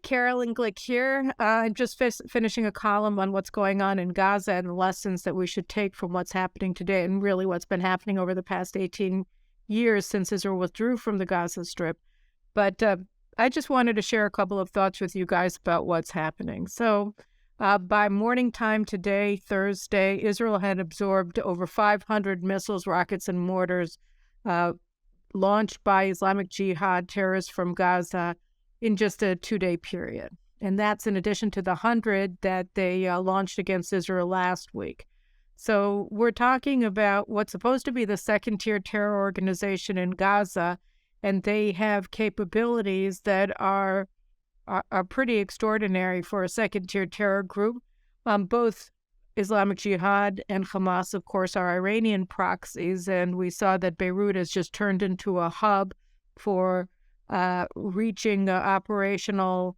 Caroline Glick here. I'm just finishing a column on what's going on in Gaza and the lessons that we should take from what's happening today and really what's been happening over the past 18 years since Israel withdrew from the Gaza Strip. But I just wanted to share a couple of thoughts with you guys about what's happening. So by morning time today, Thursday, Israel had absorbed over 500 missiles, rockets, and mortars launched by Islamic Jihad terrorists from Gaza in just a 2-day period. And that's in addition to the 100 that they launched against Israel last week. So we're talking about what's supposed to be the second-tier terror organization in Gaza, and they have capabilities that are pretty extraordinary for a second-tier terror group. Both Islamic Jihad and Hamas, of course, are Iranian proxies, and we saw that Beirut has just turned into a hub for reaching operational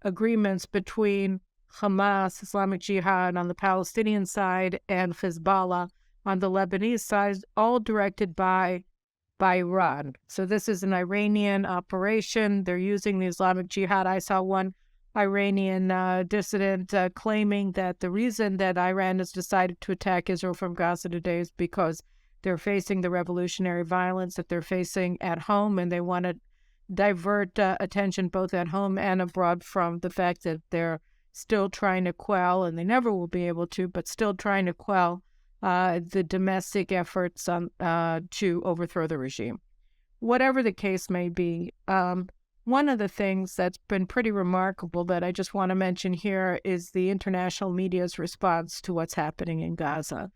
agreements between Hamas, Islamic Jihad on the Palestinian side, and Hezbollah on the Lebanese side, all directed by Iran. So this is an Iranian operation. They're using the Islamic Jihad. I saw one Iranian dissident claiming that the reason that Iran has decided to attack Israel from Gaza today is because they're facing the revolutionary violence that they're facing at home, and they want to divert attention both at home and abroad from the fact that they're still trying to quell, and they never will be able to, but still trying to quell the domestic efforts to overthrow the regime. Whatever the case may be, one of the things that's been pretty remarkable that I just want to mention here is the international media's response to what's happening in Gaza.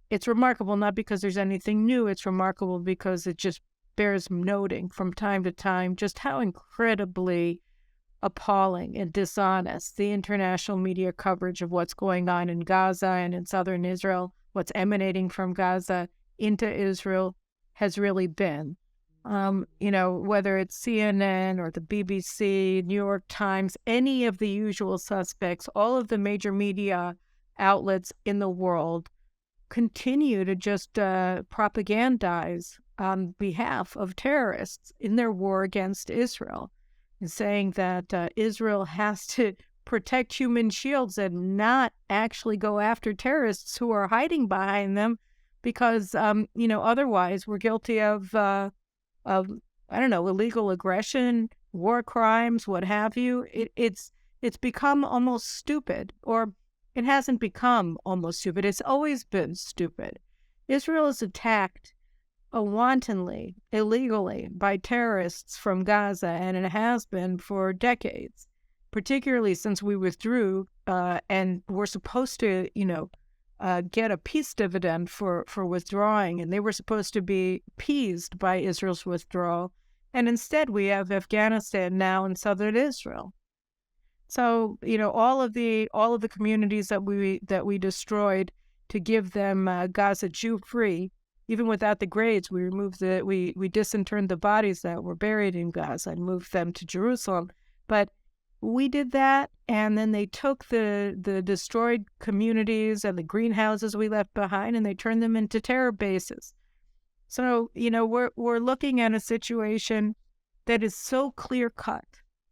It's remarkable not because there's anything new, it's remarkable because it just bears noting from time to time just how incredibly appalling and dishonest the international media coverage of what's going on in Gaza and in southern Israel, what's emanating from Gaza into Israel, has really been. Whether it's CNN or the BBC, New York Times, any of the usual suspects, all of the major media outlets in the world continue to just propagandize on behalf of terrorists in their war against Israel, and saying that Israel has to protect human shields and not actually go after terrorists who are hiding behind them because, otherwise we're guilty of illegal aggression, war crimes, what have you. It's become almost stupid, or it hasn't become almost stupid. It's always been stupid. Israel is attacked wantonly, illegally by terrorists from Gaza, and it has been for decades, particularly since we withdrew and were supposed to, get a peace dividend for withdrawing, and they were supposed to be appeased by Israel's withdrawal. And instead we have Afghanistan now in southern Israel. So, all of the communities that we destroyed to give them Gaza Jew-free, even without the graves, we disinterred the bodies that were buried in Gaza and moved them to Jerusalem. But we did that, and then they took the destroyed communities and the greenhouses we left behind, and they turned them into terror bases. So, we're looking at a situation that is so clear-cut.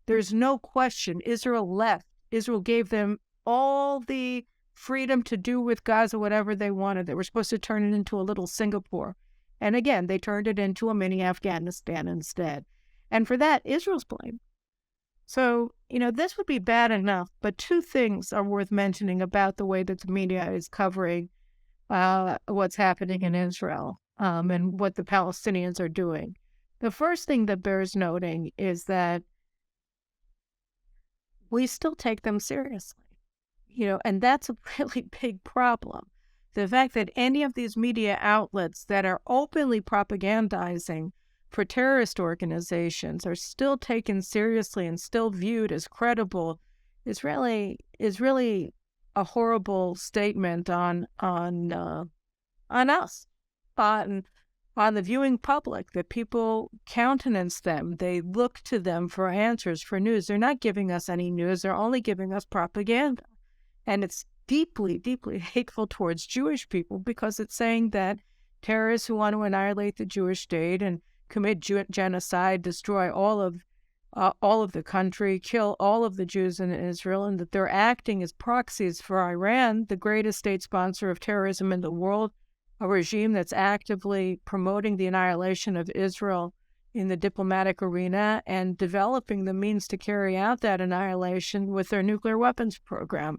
There's no question. Israel left. Israel gave them all the freedom to do with Gaza whatever they wanted. They were supposed to turn it into a little Singapore. And again, they turned it into a mini Afghanistan instead. And for that, Israel's blamed. So, this would be bad enough, but two things are worth mentioning about the way that the media is covering what's happening in Israel and what the Palestinians are doing. The first thing that bears noting is that we still take them seriously. And that's a really big problem. The fact that any of these media outlets that are openly propagandizing for terrorist organizations are still taken seriously and still viewed as credible is really a horrible statement on us, on the viewing public, that people countenance them. They look to them for answers, for news. They're not giving us any news. They're only giving us propaganda. And it's deeply, deeply hateful towards Jewish people because it's saying that terrorists who want to annihilate the Jewish state and commit genocide, destroy all of all of the country, kill all of the Jews in Israel, and that they're acting as proxies for Iran, the greatest state sponsor of terrorism in the world, a regime that's actively promoting the annihilation of Israel in the diplomatic arena and developing the means to carry out that annihilation with their nuclear weapons program.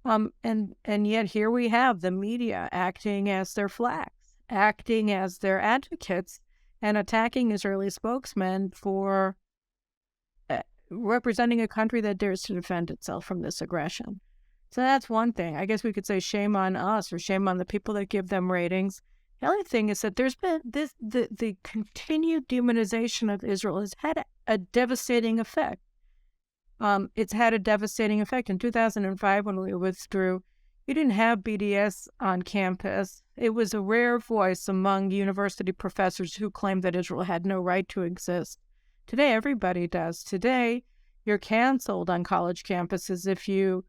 And yet here we have the media acting as their flags, acting as their advocates, and attacking Israeli spokesmen for representing a country that dares to defend itself from this aggression. So that's one thing. I guess we could say shame on us or shame on the people that give them ratings. The other thing is that there's been the continued demonization of Israel has had a devastating effect. It's had a devastating effect. In 2005, when we withdrew, you didn't have BDS on campus. It was a rare voice among university professors who claimed that Israel had no right to exist. Today, everybody does. Today, you're canceled on college campuses if you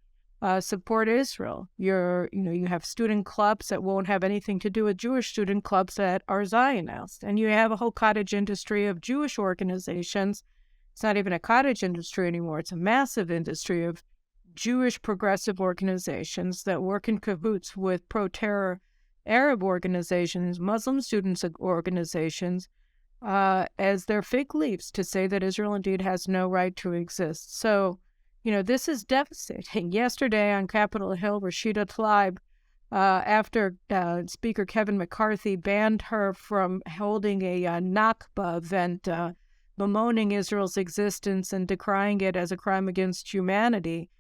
support Israel. You have student clubs that won't have anything to do with Jewish student clubs that are Zionist, and you have a whole cottage industry of Jewish organizations. It's not even a cottage industry anymore. It's a massive industry of Jewish progressive organizations that work in cahoots with pro-terror Arab organizations, Muslim students organizations, as their fig leaves to say that Israel indeed has no right to exist. So, this is devastating. Yesterday on Capitol Hill, Rashida Tlaib, after Speaker Kevin McCarthy banned her from holding a Nakba event, bemoaning Israel's existence and decrying it as a crime against humanity,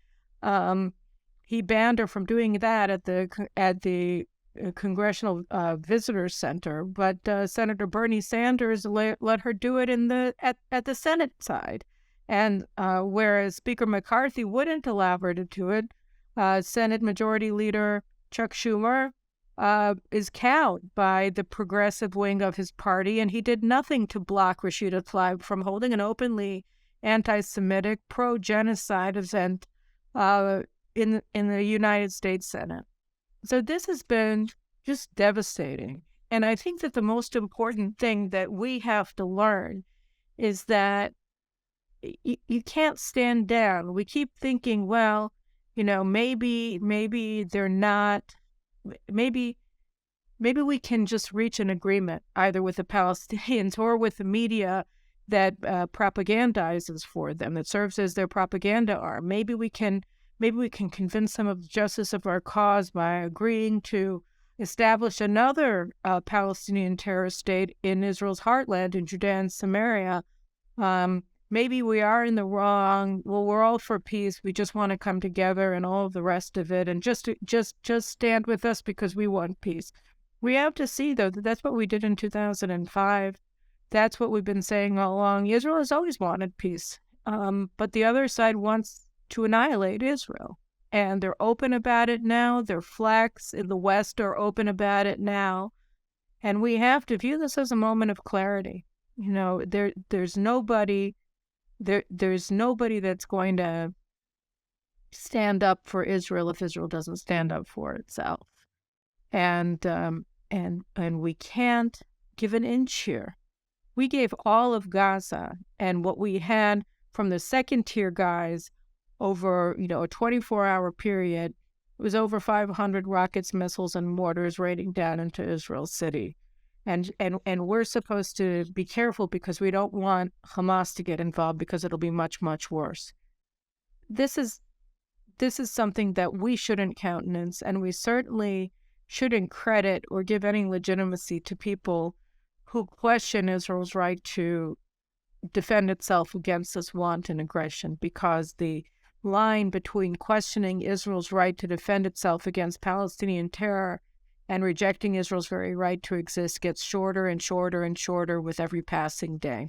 he banned her from doing that at the Congressional Visitor Center. But Senator Bernie Sanders let her do it at the Senate side. And whereas Speaker McCarthy wouldn't allow her to do it, Senate Majority Leader Chuck Schumer is cowed by the progressive wing of his party, and he did nothing to block Rashida Tlaib from holding an openly anti-Semitic, pro-genocide event in the United States Senate. So this has been just devastating. And I think that the most important thing that we have to learn is that you can't stand down. We keep thinking, well, maybe they're not, maybe we can just reach an agreement either with the Palestinians or with the media that propagandizes for them, that serves as their propaganda arm. Maybe we can convince them of the justice of our cause by agreeing to establish another Palestinian terrorist state in Israel's heartland, in Judea and Samaria. Maybe we are in the wrong. Well, we're all for peace. We just want to come together and all of the rest of it, and just stand with us because we want peace. We have to see, though, that that's what we did in 2005. That's what we've been saying all along. Israel has always wanted peace, but the other side wants to annihilate Israel, and they're open about it now. Their flags in the West are open about it now, and we have to view this as a moment of clarity. There's nobody that's going to stand up for Israel if Israel doesn't stand up for itself, and we can't give an inch here. We gave all of Gaza and what we had from the second tier guys over a 24-hour period. It was over 500 rockets, missiles, and mortars raining down into Israel's city. And we're supposed to be careful because we don't want Hamas to get involved because it'll be much, much worse. This is something that we shouldn't countenance, and we certainly shouldn't credit or give any legitimacy to people who question Israel's right to defend itself against this wanton aggression, because the line between questioning Israel's right to defend itself against Palestinian terror and rejecting Israel's very right to exist gets shorter and shorter and shorter with every passing day.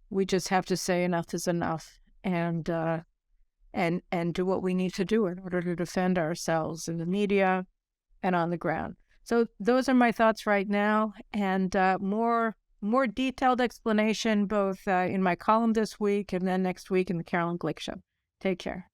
We just have to say enough is enough, and do what we need to do in order to defend ourselves in the media and on the ground. So those are my thoughts right now, and more detailed explanation both in my column this week and then next week in the Caroline Glick Show. Take care.